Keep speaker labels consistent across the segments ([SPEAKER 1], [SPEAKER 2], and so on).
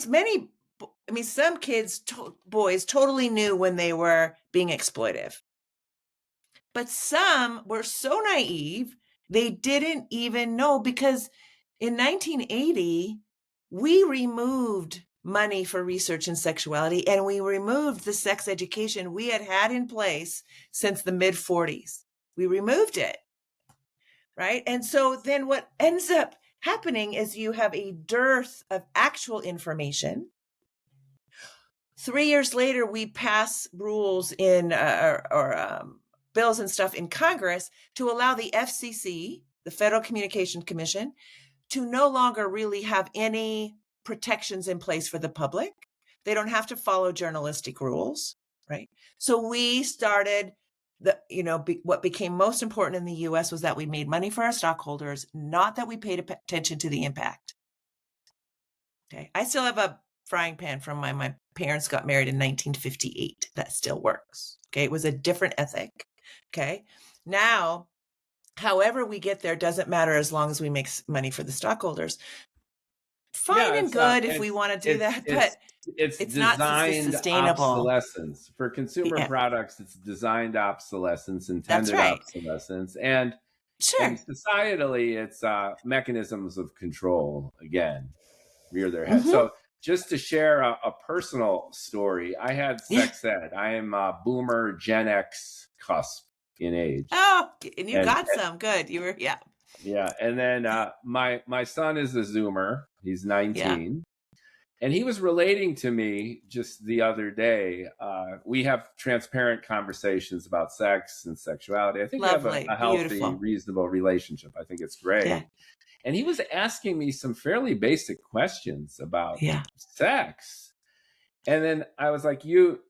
[SPEAKER 1] some kids, boys, totally knew when they were being exploitive. But some were so naive, they didn't even know, because in 1980, we removed money for research in sexuality, and we removed the sex education we had in place since the mid 40s. We removed it, right? And so then what ends up happening is you have a dearth of actual information. 3 years later, we pass rules in bills and stuff in Congress to allow the FCC, the Federal Communications Commission, to no longer really have any protections in place for the public. They don't have to follow journalistic rules, right? So we started what became most important in the US was that we made money for our stockholders, not that we paid attention to the impact. Okay. I still have a frying pan from when my parents got married in 1958. That still works. Okay. It was a different ethic. Okay. Now, however we get there doesn't matter as long as we make money for the stockholders. Fine and good if we want to do that, but it's not sustainable.
[SPEAKER 2] Obsolescence. For consumer products, it's designed obsolescence, intended obsolescence. And, and societally, it's mechanisms of control, again, rear their head. So just to share a personal story, I had sex ed. I am a boomer Gen X cusp in age.
[SPEAKER 1] Oh, and you got some. Good. You were,
[SPEAKER 2] Yeah. And then my son is a Zoomer. He's 19. And he was relating to me just the other day. We have transparent conversations about sex and sexuality. I think we have a healthy, reasonable relationship. I think it's great. Yeah. And he was asking me some fairly basic questions about sex. And then I was like, you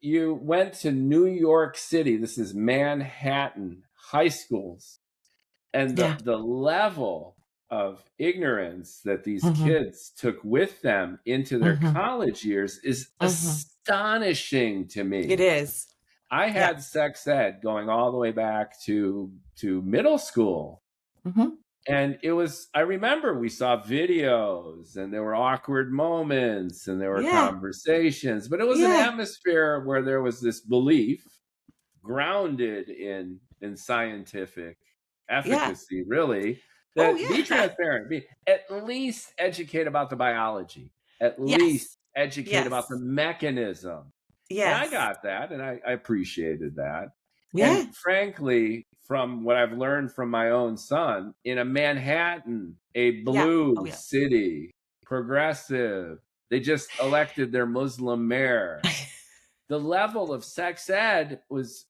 [SPEAKER 2] went to New York City. This is Manhattan high schools. And the level of ignorance that these kids took with them into their college years is astonishing to me.
[SPEAKER 1] It is.
[SPEAKER 2] I had sex ed going all the way back to middle school. And it was, I remember we saw videos and there were awkward moments and there were conversations, but it was an atmosphere where there was this belief grounded in scientific efficacy, really, that be transparent, at least educate about the biology, at least educate about the mechanism. And I got that, and I appreciated that. And frankly, from what I've learned from my own son, in a Manhattan, a blue city, progressive, they just elected their Muslim mayor. The level of sex ed was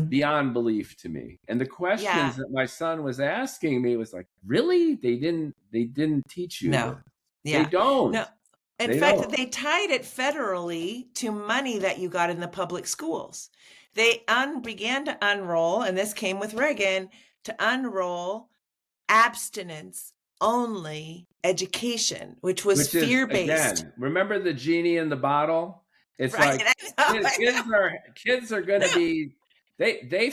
[SPEAKER 2] beyond belief to me. And the questions that my son was asking me was like, really? They didn't teach you this. They don't.
[SPEAKER 1] No. In fact, they tied it federally to money that you got in the public schools. They began to unroll, and this came with Reagan, to unroll abstinence-only education, which was fear-based.
[SPEAKER 2] Again, remember the genie in the bottle? It's like kids are going to be. They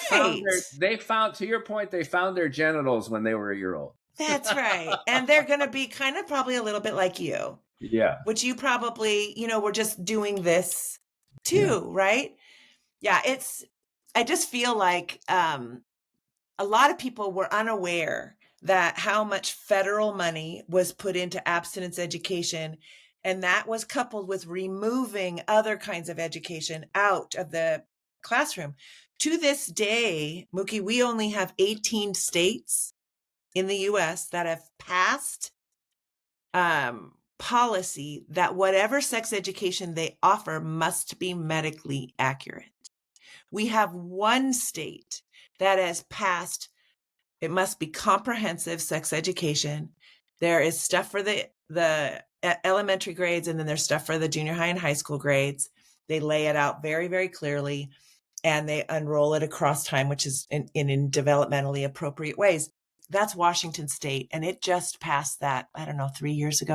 [SPEAKER 2] found to your point, they found their genitals when they were a year old.
[SPEAKER 1] That's right, and they're going to be kind of probably a little bit like you.
[SPEAKER 2] Yeah,
[SPEAKER 1] which you probably were just doing this too, right? Yeah, I just feel like a lot of people were unaware that how much federal money was put into abstinence education. And that was coupled with removing other kinds of education out of the classroom. To this day, Mookie, we only have 18 states in the US that have passed policy that whatever sex education they offer must be medically accurate. We have one state that has passed, it must be comprehensive sex education. There is stuff for the elementary grades, and then there's stuff for the junior high and high school grades. They lay it out very, very clearly, and they unroll it across time, which is in developmentally appropriate ways. That's Washington State, and it just passed that, 3 years ago.